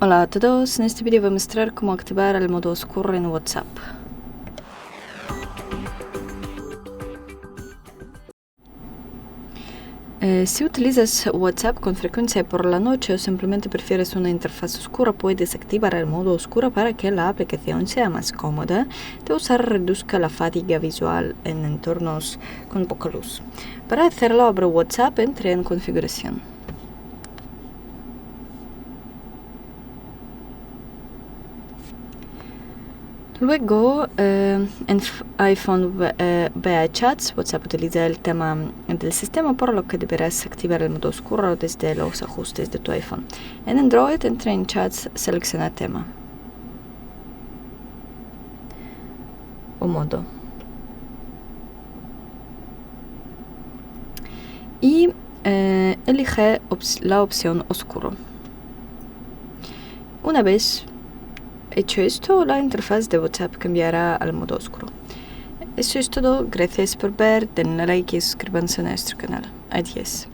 Hola a todos, en este vídeo voy a mostrar cómo activar el modo oscuro en WhatsApp. Si utilizas WhatsApp con frecuencia por la noche o simplemente prefieres una interfaz oscura, puedes activar el modo oscuro para que la aplicación sea más cómoda de usar y reduzca la fatiga visual en entornos con poca luz. Para hacerlo, abro WhatsApp, entre en Configuración. Luego, en iPhone ve a Chats. WhatsApp utiliza el tema del sistema, por lo que deberás activar el modo oscuro desde los ajustes de tu iPhone. En Android, entra en Chats, selecciona Tema o Modo y elige la opción Oscuro. Una vez hecho esto, la interfaz de WhatsApp cambiará al modo oscuro. Eso es todo. Gracias por ver. Denle like y suscríbanse a nuestro canal. Adiós.